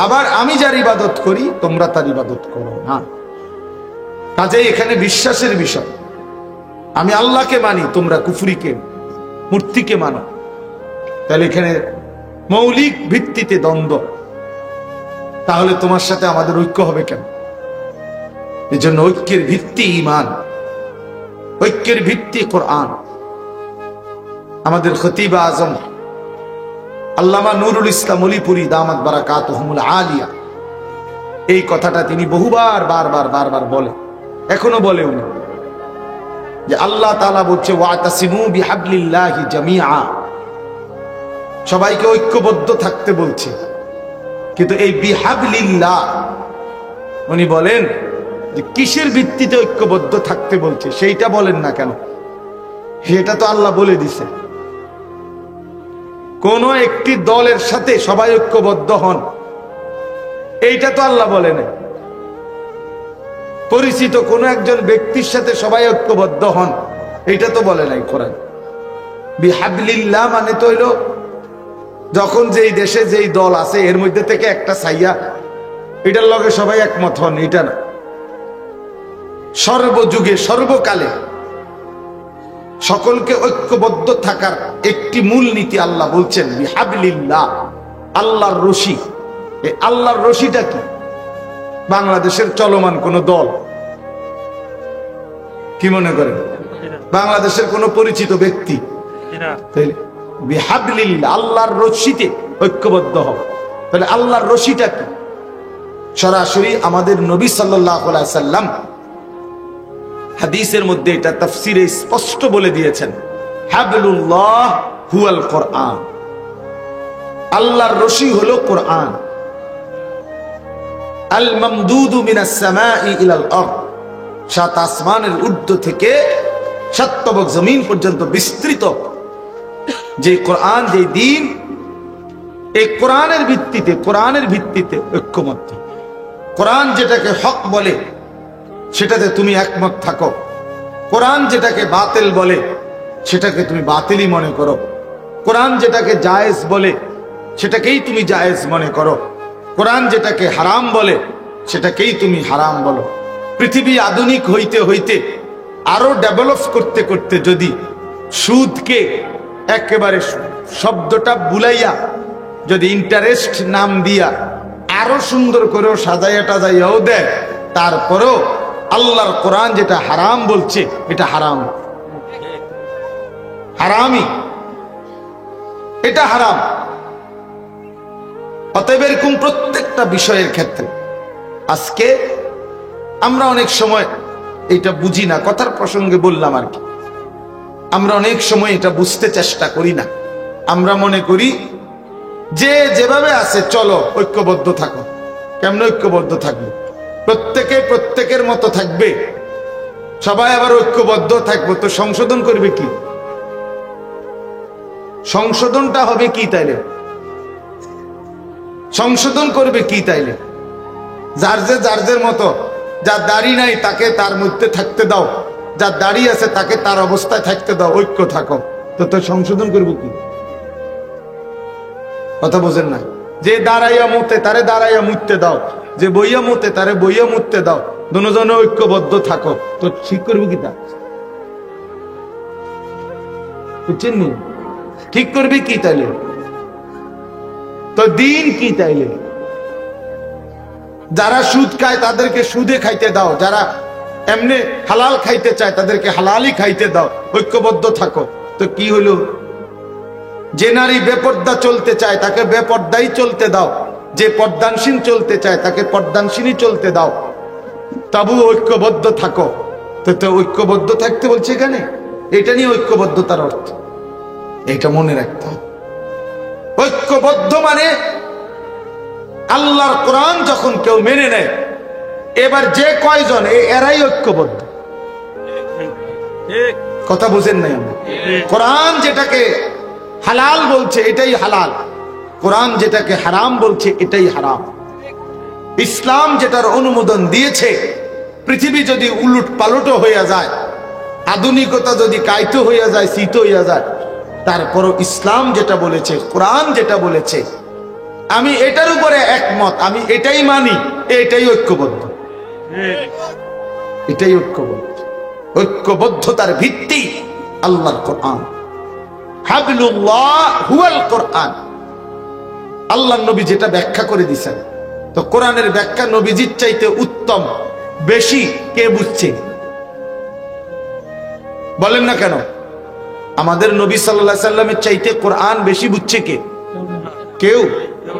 [SPEAKER 1] আবার আমি যার ইবাদত করি তোমরা তার ইবাদত করো না। কাজেই এখানে বিশ্বাসের বিষয়। আমি আল্লাহকে মানি, তোমরা কুফরিকে, মূর্তিকে মানো। তাহলে এখানে মৌলিক ভিত্তিতে দ্বন্দ্ব, তাহলে তোমার সাথে আমাদের ঐক্য হবে কেন? এই জন্য ঐক্যের ভিত্তি ঈমান, ঐক্যের ভিত্তি কোরআন। আমাদের খতিব আজম আল্লামা নুরুল ইসলাম অলিপুরি দামাত বারাকাতুহুমুল আলিয়া, এই কথাটা তিনি বহুবার বারবার বলে, এখনো বলে উনি, যে আল্লাহ তাআলা বলছে ওয়াতাসিমু বিহাবলিল্লাহি জামিআ, সবাইকে ঐক্যবদ্ধ থাকতে বলছে। কিন্তু এই বিহাবলিল্লাহ উনি বলেন যে কিসের ভিত্তিতে ঐক্যবদ্ধ থাকতে বলছে সেইটা বলেন না কেন? সেটা তো আল্লাহ বলে দিছে, কোন একটি দলের সাথে সবাই ঐক্যবদ্ধ হন, এইটা তো আল্লাহ বলে না। পরিচিত কোন একজন ব্যক্তির সাথে সবাই ঐক্যবদ্ধ হন, এইটা তো বলে নাই কোরআন। বিহাবলিল্লাহ মানে তো হইল যখন যেই দেশে যেই দল আছে এর মধ্যে থেকে একটা ছাইয়া, এটার লগে সবাই একমত হন, এটা না। সর্বযুগে সর্বকালে সকলকে ঐক্যবদ্ধ থাকার একটি মূল নীতি আল্লাহ বলছেন বিহাবলিল্লাহ, আল্লাহর রশি। এই আল্লাহর রশিটা কি? বাংলাদেশের চলমান কোন দল? কি মনে করেন? বাংলাদেশের কোন পরিচিত ব্যক্তি? বিহাবলিল্লাহ, আল্লাহর রশিতে ঐক্যবদ্ধ হও। তাহলে আল্লাহর রশিটা কি? সরাসরি আমাদের নবী সাল্লাল্লাহু আলাইহি সাল্লাম হাদিসের মধ্যে এটা তাফসিরে স্পষ্ট বলে দিয়েছেন, হাবলুল্লাহ হুয়াল কোরআন, আল্লাহর রশি হলো কোরআন। আল মামদুদু মিনাস সামাই ইলাল আরদ, সাত আসমানের ঊর্ধ্ব থেকে সাত তবক জমিন পর্যন্ত বিস্তৃত যে কোরআন, যে দ্বীন, এই কোরআনের ভিত্তিতে ঐক্যমত্য। কোরআন যেটাকে হক বলে সেটাতে তুমি একমত থাকো, কোরআন যেটাকে বাতিল বলে সেটাকে তুমি বাতিলই মনে করো, কোরআন যেটাকে জায়েজ বলে সেটাকেই তুমি জায়েজ মনে করো, কোরআন যেটাকে হারাম বলে সেটাকেই তুমি হারাম বলো। পৃথিবী আধুনিক হইতে হইতে আরো ডেভেলপ করতে করতে যদি সুদকে একেবারে শব্দটা বুলাইয়া যদি ইন্টারেস্ট নাম দিয়া আরো সুন্দর করেও সাজাইয়া টাজাইয়াও দেয়, তারপরেও আল্লাহর কোরআন যেটা হারাম বলছে এটা হারাম, হারামই, এটা হারাম। অতএব এরকম প্রত্যেকটা বিষয়ের ক্ষেত্রে আজকে আমরা অনেক সময় এটা বুঝি না, কথার প্রসঙ্গে বললাম আর কি, আমরা অনেক সময় এটা বুঝতে চেষ্টা করি না। আমরা মনে করি যে যেভাবে আছে চলো ঐক্যবদ্ধ থাকো। কেমন ঐক্যবদ্ধ থাকবে? প্রত্যেকে প্রত্যেকের মতো থাকবে, সবাই আবার ঐক্যবদ্ধ থাকবো, তো সংশোধন করবে কি? সংশোধনটা হবে কি তাইলে? সংশোধন করবে কি তাইলে? যার যে মতো, যার দাড়ি নাই তাকে তার মধ্যে থাকতে দাও, যার দাড়ি আছে তাকে তার অবস্থায় থাকতে দাও, ঐক্য থাকো। তো সংশোধন করবো কি? কথা বোঝেন না? যে দাঁড়াইয়া মুতে তারে দাঁড়াইয়া মুততে দাও, যে বইয়া মুতে তারে বইয়া মুততে দাও, দুজনে ঐক্যবদ্ধ থাকো, তো ঠিক করবো কি? তা বুঝছেন নি? ঠিক করবে কি তাইলে? তো দিন কি তাইলে? যারা সুদ খায় তাদেরকে সুদে খাইতে দাও, যারা এমনি হালাল খাইতে চায় তাদেরকে হালালই খাইতে দাও, ঐক্যবদ্ধ থাকো। তো কি হলো? যে নারী বেপর্দা চলতে চায় তাকে বেপর্দাই চলতে দাও, যে পর্দানসীন চলতে চায় তাকে পর্দানসীনই চলতে দাও, তবু ঐক্যবদ্ধ থাকো। তো ঐক্যবদ্ধ থাকতে বলছে এখানে, এটা নিয়ে ঐক্যবদ্ধতার অর্থ, এটা মনে রাখতে হবে। ঐক্যবদ্ধ মানে আল্লাহর কোরআন যখন কেউ মেনে নেয়, এবার যে কয়জন এরাই ঐক্যবদ্ধ। কথা বুঝেন নাই? আমরা কোরআন যেটাকে হালাল বলছে এটাই হালাল, কোরআন যেটাকে হারাম বলছে এটাই হারাম। ইসলাম যেটার অনুমোদন দিয়েছে, পৃথিবী যদি উলট পালট হইয়া যায়, আধুনিকতা যদি কায়িত হইয়া যায়, শীত হইয়া যায়, তারপরও ইসলাম যেটা বলেছে, কোরআন যেটা বলেছে, আমি এটার উপরে একমত, আমি এটাই মানি, এটাই ঐক্যবদ্ধ, এটাই ঐক্যবদ্ধ। ঐক্যবদ্ধতার ভিত্তি আল্লাহর কোরআন, হাবলুল্লাহ হুয়াল কোরআন। আল্লাহর নবী যেটা ব্যাখ্যা করে দিয়েছেন, তো কোরআনের ব্যাখ্যা নবীজির চাইতে উত্তম বেশি কে বুঝছে? বলেন না কেন? আমাদের নবী সাল্লাল্লাহু আলাইহি সাল্লামের চাইতে কোরআন বেশি বুঝছে কে? কেউ।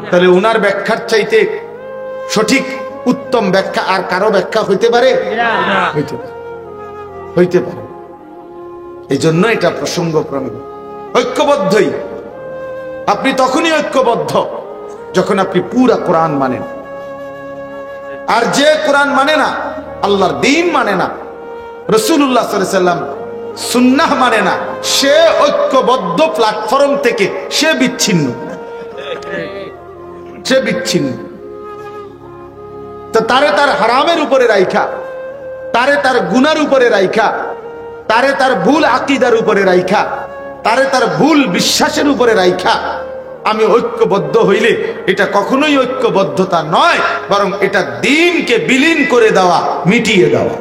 [SPEAKER 1] তাহলে উনার ব্যাখ্যার চাইতে সঠিক উত্তম ব্যাখ্যা আর কারো ব্যাখ্যা হইতে পারে? হইতে পারে। এই জন্য এটা প্রসঙ্গক্রমে ঐক্যবদ্ধই। আপনি তখনই ঐক্যবদ্ধ যখন আপনি পুরা কোরআন মানেন। আর যে কোরআন মানে না, আল্লাহর দ্বীন মানে না, রাসূলুল্লাহ সাল্লাল্লাহু আলাইহি ওয়াসাল্লাম সুন্নাহ মানে না, সে ঐক্যবদ্ধ প্ল্যাটফর্ম থেকে সে বিচ্ছিন্ন, সে বিচ্ছিন্ন। তো তারে তার হারামের উপরে রাইখা, তারে তার গুনার উপরে রাইখা, তারে তার ভুল আকীদার উপরে রাইখা, তারে তার ভুল বিশ্বাসের উপরে রাইখা আমি ঐক্যবদ্ধ হইলে এটা কখনোই ঐক্যবদ্ধতা নয়, বরং এটা দ্বীনকে বিলীন করে দেওয়া, মিটিয়ে দেওয়া।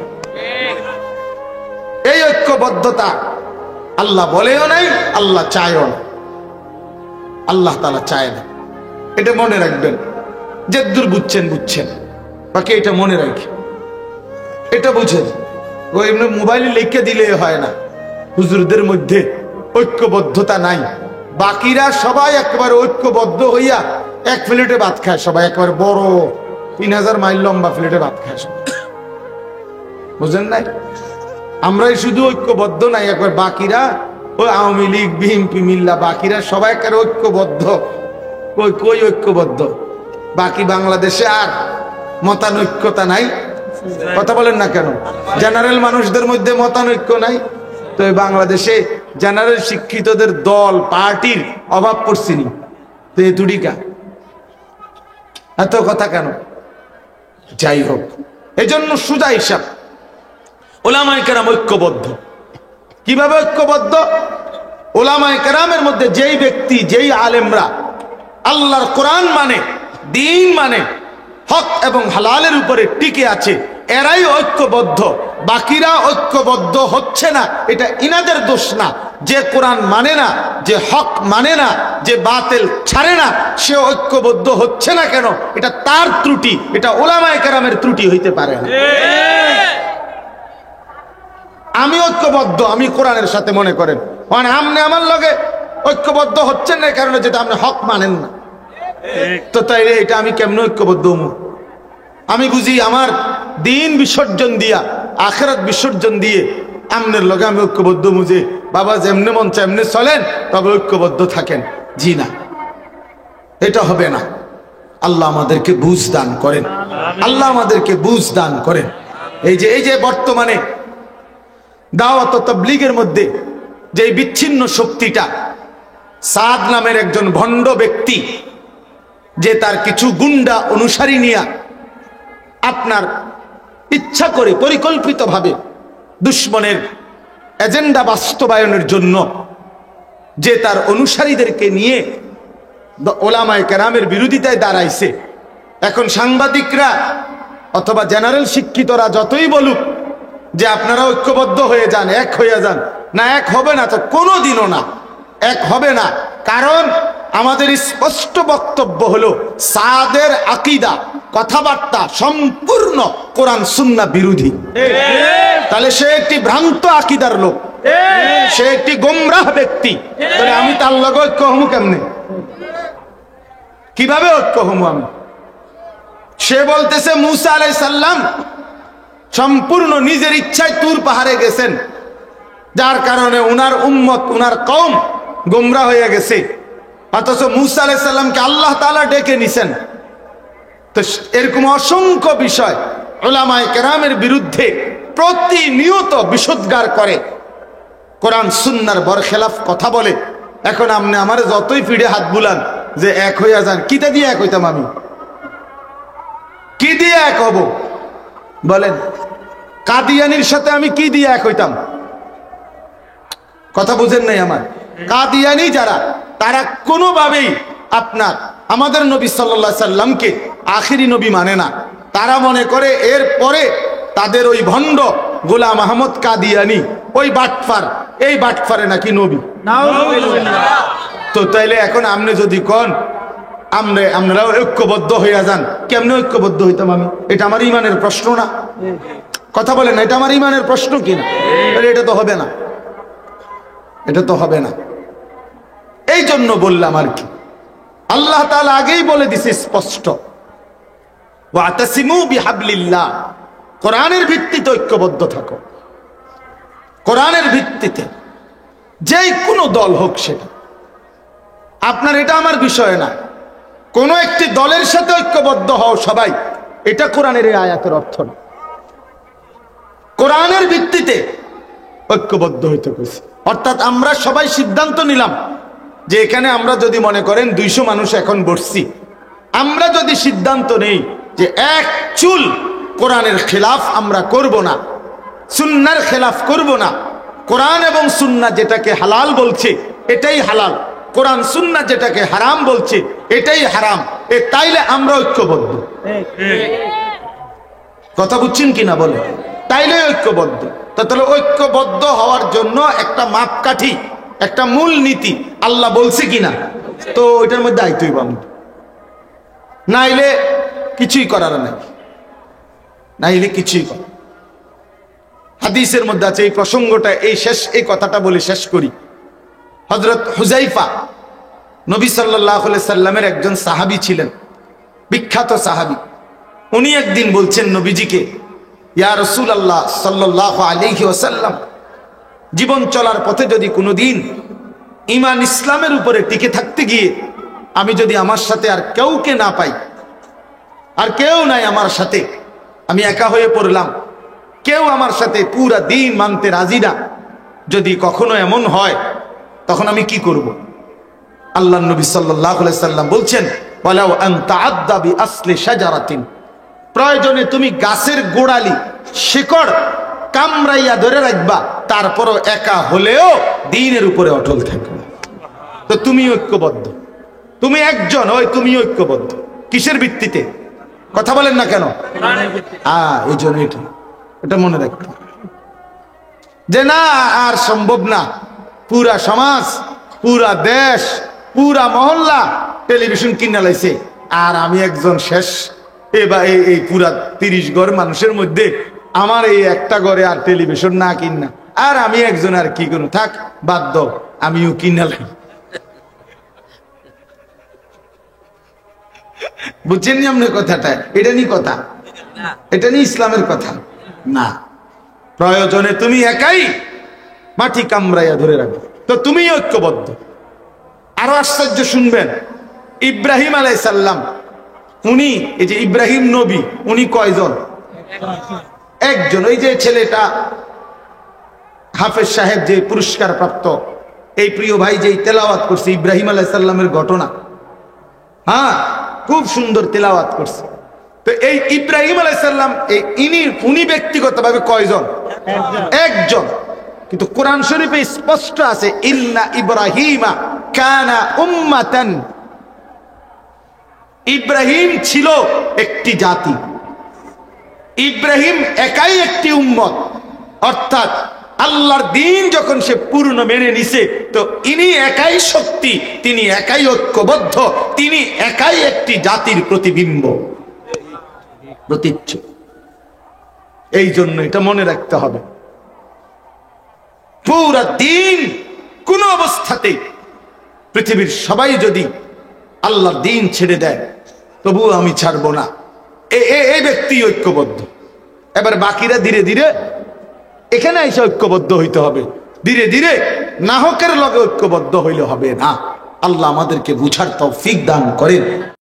[SPEAKER 1] এই ঐক্যবদ্ধতা আল্লাহ বলেও নাই, আল্লাহ চায়ও না, আল্লাহ তাআলা চায় না। এটা মনে রাখবেন, যেদূর বুঝছেন বুঝছেন, বাকি এটা মনে রাখি, এটা বুঝেন। ও এমনি মোবাইলে লিখে দিলে হয় না, হুজুরদের মধ্যে ঐক্যবদ্ধতা নাই, বাকিরা সবাই একেবারে ঐক্যবদ্ধ হইয়া এক প্লেটে ভাত খায়, সবাই একেবারে বড় 3000 মাইল লম্বা প্লেটে ভাত খায়, বুঝলেন নাই? আমরাই শুধু ঐক্যবদ্ধ নাই, একবার বাকিরা ওই আওয়ামী লীগ বিএনপি মিল্লা বাকিরা সবাই কার ঐক্যবদ্ধ, কই ঐক্যবদ্ধ? বাকি বাংলাদেশে আর মতানৈক্যতা নাই। কথা বলেন না কেন? জেনারেল মানুষদের মধ্যে মতানৈক্য নাই, তো বাংলাদেশে জেনারেল শিক্ষিতদের দল পার্টির অভাব পড়ছিনি, তো এ দুটিকা এত কথা কেন? যাই হোক, এই জন্য সুজা হিসাব ওলামায়ে কেরাম ঐক্যবদ্ধ। কিভাবে ঐক্যবদ্ধ? ওলামায়ে কেরামের মধ্যে যেই ব্যক্তি, যেই আলেমরা আল্লাহর কোরআন মানে, দিন মানে, হক এবং হালালের উপরে টিকে আছে, এরাই ঐক্যবদ্ধ। বাকিরা ঐক্যবদ্ধ হচ্ছে না, এটা ইনাদের দোষ না। যে কোরআন মানে না, যে হক মানে না, যে বাতিল ছাড়ে না, সে ঐক্যবদ্ধ হচ্ছে না কেন? এটা তার ত্রুটি, এটা ওলামায়ে কেরামের ত্রুটি হইতে পারে না। আমি ঐক্যবদ্ধ, আমি কোরআনের সাথে, মনে করেন মানে আপনি আমার লগে ঐক্যবদ্ধ হচ্ছেন না কারণে যেটা আপনি হক মানেন না, তো তাইলে এটা আমি কেমন ঐক্যবদ্ধ হবো? আমি বুঝি আমার দিন বিসর্জন দিয়া, আখিরাত বিসর্জন দিয়ে আমনের লগে আমি ঐক্যবদ্ধ বুঝে বাবা যেমনে মন চায় এমনি চলেন, তবে ঐক্যবদ্ধ থাকেন। জি না, এটা হবে না। আল্লাহ আমাদেরকে বুঝ দান করেন, আল্লাহ আমাদেরকে বুঝ দান করেন। এই যে বর্তমানে দাওয়াত ও তাবলীগের মধ্যে যে বিচ্ছিন্ন শক্তিটা, সাদ নামের একজন ভণ্ড ব্যক্তি, যে তার কিছু গুন্ডা অনুসারী নিয়া আপনার ইচ্ছা করে পরিকল্পিতভাবে দুশ্মনের এজেন্ডা বাস্তবায়নের জন্য যে তার অনুসারীদেরকে নিয়ে ওলামায়ে কেরামের বিরোধিতায় দাঁড়াইছে। এখন সাংবাদিকরা অথবা জেনারেল শিক্ষিতরা যতই বলুক যে আপনারা ঐক্যবদ্ধ হয়ে যান, এক হয়ে যান, না এক হবে না, তো কোনোদিনও না এক হবে না। কারণ আমাদের স্পষ্ট বক্তব্য হলো সাদের আকীদা, কথাবার্তা সম্পূর্ণ কোরআন সুন্নাহ বিরোধী। তাহলে সে একটি ভ্রান্ত আকীদার লোক, সে একটি গোমরাহ ব্যক্তি। তাহলে আমি তার লগে ঐক্য হমু কেমনে? কিভাবে ঐক্য হমু আমি? সে বলতেছে মুসা আলাইহিস সালাম সম্পূর্ণ নিজের ইচ্ছায় তুর পাহাড়ে গেছেন, যার কারণে উনার উম্মত, উনার কওম গোমরাহ হয়ে গেছে। অথচ মুসা আলাইহিস সালামকে আল্লাহ তাআলা ডেকে নিছেন। তো এরকম অসংখ্য বিষয় উলামায়ে কেরামের বিরুদ্ধে প্রতিনিয়ত বিশুদ্ধার করে, কোরআন সুন্নাহর বরখেলাফ কথা বলে। এখন আপনি আমার যতই পিঠে হাত বুলান যে এক হইয়া যান, কিটা দিয়ে এক হইতাম আমি? কি দিয়ে এক হব বলেন? কাদিয়ানির সাথে আমি কি দিয়ে এক হইতাম? কথা বুঝেন নাই আমার? কাদিয়ানি যারা, তারা কোনোভাবেই আপনার আমাদের নবী সাল্লাল্লাহু আলাইহি সাল্লামকে আখিরি নবী মানে না। তারা মনে করে এর পরে তাদের ওই ভণ্ড গোলাম আহমদ কাদিয়ানি, ওই বাটফার, এই বাটফারে নাকি নবী। তো তাইলে এখন আপনি যদি কন আপনারা ঐক্যবদ্ধ হইয়া যান, কেমনে ঐক্যবদ্ধ হইতাম আমি? এটা আমার ইমানের প্রশ্ন না? কথা বলেন, এটা আমার ইমানের প্রশ্ন কিনা? এটা তো হবে না, এটা তো হবে না। এই জন্য বললাম আর কি, আল্লাহ তাআলা আগেই বলে দিছে স্পষ্ট, ওয়াতাসিমু বিহাবলিল্লাহ, কোরআনের ভিত্তিতে ঐক্যবদ্ধ থাকো। কোরআনের ভিত্তিতে যেই কোনো দল হোক সেটা আপনার, এটা আমার বিষয় না। কোন একটি দলের সাথে ঐক্যবদ্ধ হও সবাই, এটা কোরআনের এই আয়াতের অর্থ না। কোরআনের ভিত্তিতে ঐক্যবদ্ধ হইতে কইছে। অর্থাৎ আমরা সবাই সিদ্ধান্ত নিলাম যে এখানে আমরা যদি মনে করেন 200 মানুষ এখন বসছি, আমরা যদি সিদ্ধান্ত নেই যে এক চুল কোরআনের খেলাফ আমরা করব না, সুন্নাহর খেলাফ করব না, কোরআন এবং সুন্নাহ যেটাকে হালাল বলছে এটাই হালাল, কোরআন সুন্নাহ যেটাকে হারাম বলছে এটাই হারাম, তাইলে আমরা ঐক্যবদ্ধ। কথা বুঝছেন কিনা বলে? তাইলে ঐক্যবদ্ধ। তাহলে ঐক্যবদ্ধ হওয়ার জন্য একটা মাপকাঠি, একটা মূল নীতি আল্লাহ বলছে কিনা, তো ওইটার মধ্যে আইতেই বাম, নাইলে কিছুই করার নাই, নাইলে কিছুই কর। হাদিসের মধ্যে আছে, এই প্রসঙ্গটা এই কথাটা বলে শেষ করি। হযরত হুযায়ফা নবী সাল্লাল্লাহু আলাইহি সাল্লামের একজন সাহাবী ছিলেন, বিখ্যাত সাহাবী। উনি একদিন বলছেন নবীজিকে, ইয়া রাসূলুল্লাহ সাল্লাল্লাহু আলাইহি ওয়াসাল্লাম, জীবন চলার পথে যদি কোনোদিন ঈমান ইসলামের উপরে টিকে থাকতে গিয়ে আমি যদি আমার সাথে আর কাউকে না পাই, আর কেউ নাই আমার সাথে, আমি একা হয়ে পড়লাম, কেউ আমার সাথে পুরা দিন মানতে রাজি না, যদি কখনো এমন হয় তখন আমি কি করব? আল্লাহর নবী সাল্লাল্লাহু আলাইহি সাল্লাম বলছেন, ওয়ালাউ আন তাআদ্দা বিআসলি শাজারাতিন, প্রয়োজনে তুমি গাছের গোড়ালি শিকড় কামড়াইয়া ধরে রাখবা, তারপরও একা হলেও দ্বীনের উপরে অটল থাকবে। তো তুমি ঐক্যবদ্ধ, তুমি একজন, ওই তুমি ঐক্যবদ্ধ কিসের ভিত্তিতে? কথা বলেন না কেন? এই জন্য এটা মনে রাখতে, যে না আর সম্ভব না, পুরা সমাজ, পুরা দেশ, পুরা মহল্লা টেলিভিশন কিনা লাইছে, আর আমি একজন শেষ, এই পুরা 30 ঘর মানুষের মধ্যে আমার এই একটা ঘরে আর টেলিভিশন না কিনা, আর আমি একজন, আর কি করুন, থাক বাদ দাও, আমিও কিনা লাই। বুঝছেন নি আপনার কথাটা? এটা নি কথা, এটা নি ইসলামের কথা না। প্রয়োজনে তুমি একাই মাটি কামড়াইয়া ধরে রাখবে, তো তুমি ঐক্যবদ্ধ। আরো আশ্চর্য শুনবেন, ইব্রাহিম আলাইহিস সালাম, উনি এই যে ইব্রাহিম নবী, উনি কয়জন? একজন। ওই যে ছেলেটা হাফেজ সাহেব যে পুরস্কার প্রাপ্ত, এই প্রিয় ভাই যে তেলাওয়াত করছে ইব্রাহিম আলাইহিস সালামের ঘটনা, হ্যাঁ খুব সুন্দর তেলাওয়াত করছে। তো এই ইব্রাহিম আলাইহিস সালাম উনি ব্যক্তিগতভাবে কয়জন? একজন। কিন্তু কোরআন শরীফে স্পষ্ট আছে, ইন্না ইব্রাহিমা কানা উম্মাতান, ইব্রাহিম ছিল একটি জাতি, ইব্রাহিম একাই একটি উম্মত। অর্থাৎ আল্লাহর দ্বীন যখন সে পূর্ণ মেনে নিছে, তো ইনি একাই শক্তি, তিনি একাই ঐক্যবদ্ধ, তিনি একাই একটি জাতির প্রতিবিম্ব, প্রতীচ্য। এই জন্য এটা মনে রাখতে হবে, পুরা দিন কোন অবস্থাতেই পৃথিবীর সবাই যদি আল্লাহর দ্বীন ছেড়ে দেয়, তবুও আমি ছাড়বো না, এই ব্যক্তি ঐক্যবদ্ধ। এবার বাকিরা ধীরে ধীরে এখানে এসে ঐক্যবদ্ধ হইতে হবে, ধীরে ধীরে নাহকের লগে ঐক্যবদ্ধ হইলে হবে না। আল্লাহ আমাদেরকে বুঝার তৌফিক দান করেন।